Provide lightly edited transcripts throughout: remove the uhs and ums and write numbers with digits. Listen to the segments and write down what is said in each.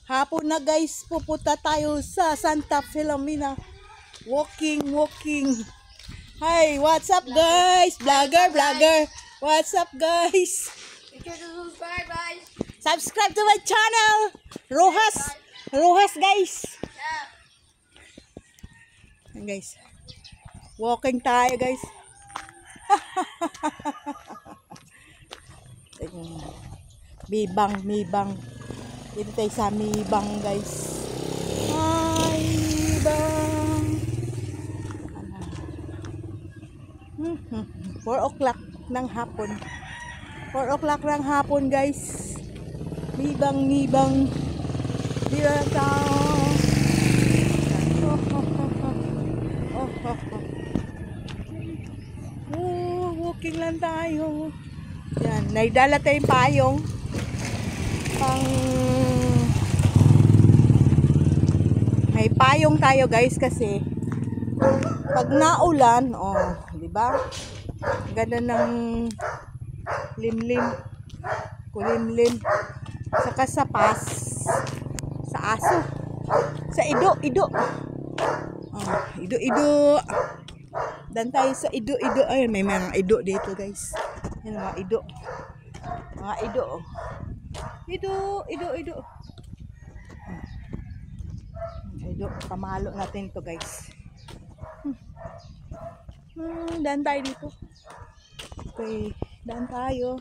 Hapon na guys, pupunta tayo sa Santa Filomena. Walking. Hi, what's up guys? Vlogger. What's up guys? Subscribe to my channel. Rojas guys. Yan guys. Walking tayo guys. Mibang. Dito tayo sa Mibang guys. Hi, Mibang. 4 o'clock ng hapon. 4 o'clock ng hapon guys. Mibang. Dito tayo. Walking lang tayo. Yan, naidala tayong payong. May payong tayo guys kasi pag naulan, di ba? Ganda ng kulimlim. Saka sa aso. Sa ido. Ido. Dan tayo sa ido. Ayun, may mga ido dito guys. Yan mga ido. Ido. Pamalo natin to guys. Dan tayo dito. Okay, dan tayo.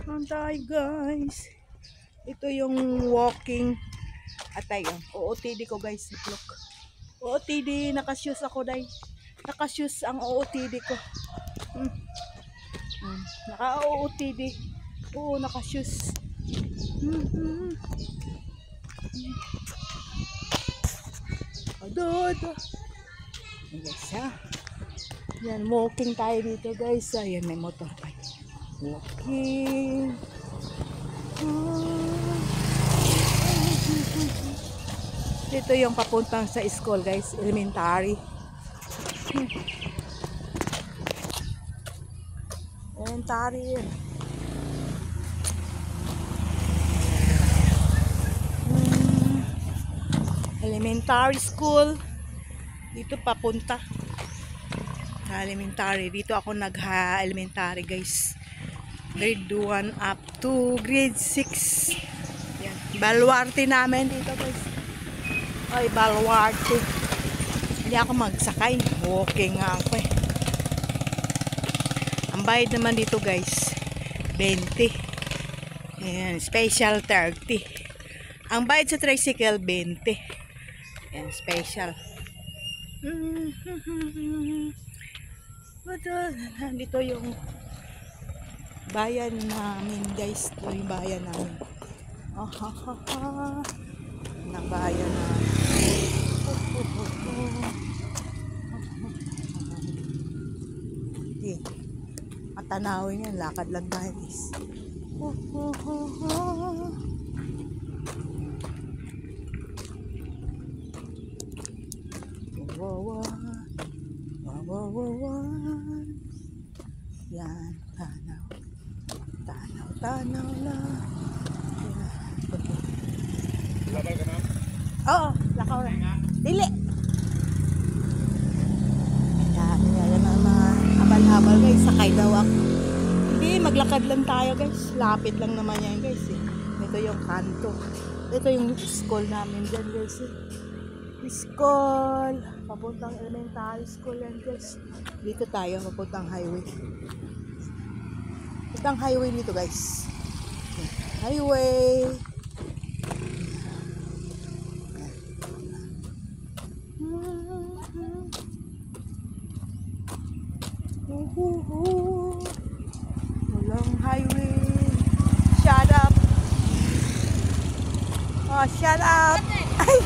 Dan tayo guys. Ito yung walking. At ayun, OOTD ko guys. Look. OOTD, nakashoes ako dahil. Nakashoes ang OOTD ko. Naka-OOTD. Oo, nakashoes. Ado. Guys, ha? Yan, walking tayo dito guys. Ayan, may motor pa. Walking. Dito yung papuntang sa school guys, elementary. Elementary school. Dito papunta sa elementary. Dito ako nagha-elementary guys. Grade 1 up to grade 6. Yan. Baluarte namin dito guys. Ay, baluarte. Hindi ako magsakay. Walking nga ako eh. Ang bayad naman dito guys, 20. Ayan, special 30. Ang bayad sa tricycle, 20. Ayan, special. Dito yung bayan namin guys. Ito yung bayan namin. Na bayan namin. Okay. Matanawin yan. Lakad lang tayo guys. Yan. Tanaw lang. Labal ka na? Oo, lakaw na. Dili. Yan na mga habal-habal guys. Sakay daw ako. Hindi, maglakad lang tayo guys. Lapit lang naman yan guys eh. Ito yung kanto. Ito yung school namin dyan guys eh. School. Papuntang elementary school yan guys. Dito tayo, papuntang highway. Papuntang highway dito guys. Highway. Walang highway. Shut up. Oh, shut up. Ay.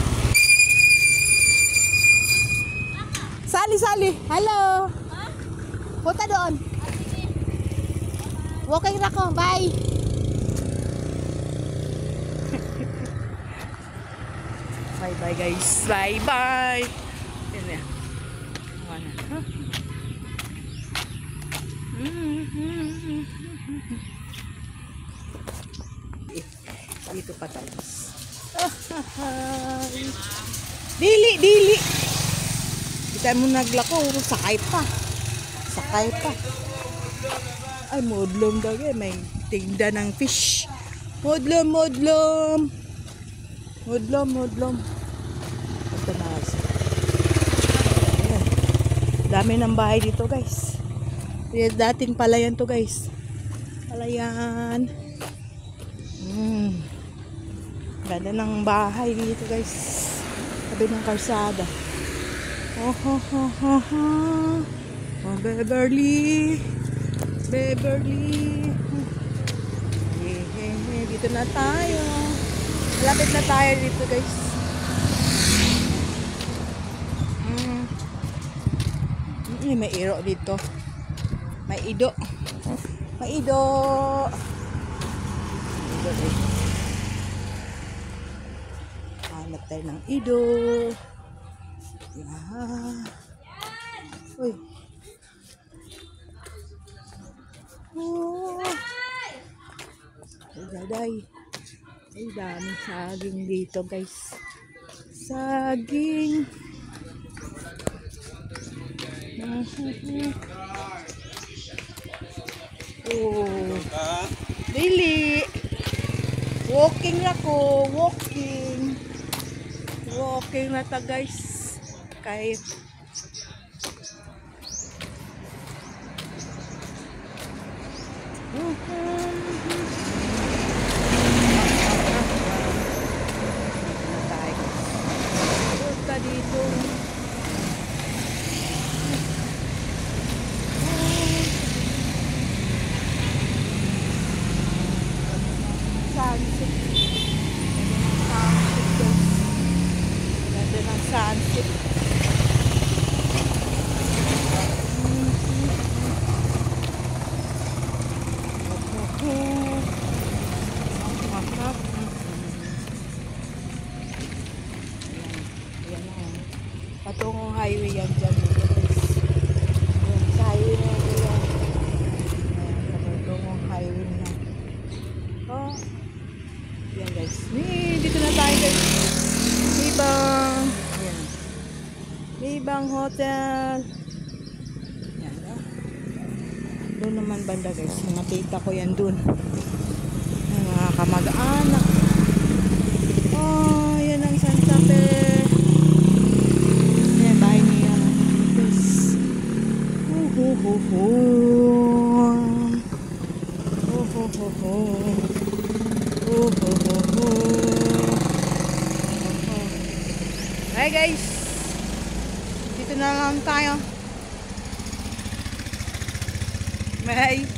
Sali. Hello. Punta doon. Walking na ko. Bye. Bye guys. Bye. Yan na. patalis. Dili, dili. Kita mo naglako, sakay pa. Sakay pa. Ay, modlom daw eh. May tinda ng fish. Modlom, modlom. Modlom, modlom. Ito na kasi. Ayan. Dami ng bahay dito, guys. Dating palayan to, guys. Palayan. Ganda ng bahay dito, guys. Sabi ng karsada. Oh, oh, oh, oh, oh. Oh, Beverly. Beverly. Dito na tayo. Malapit na tayo dito, guys. May iro dito. May ido. May ido. Hanap tayo ng ido. Yan. Uy. Oh. Ay, daday. Ay, daming saging dito, guys. Saging. Oh. Dili. Walking ako. Walking. Walking na ta, guys. Kahit dito. Sunset. Ganda ng sunset. Patungong highway yan dyan. Sa highway na yan. Patungong highway na. Oh. Yan, guys. Dito na tayo, guys. Libang. Yan. Libang Hotel. Yan. Oh. Doon naman banda, guys. Mga tita ko yan doon. Mga kamag-anak. Oh, yan ang Santa Fe. Hi guys, dito na lang tayo. Bye.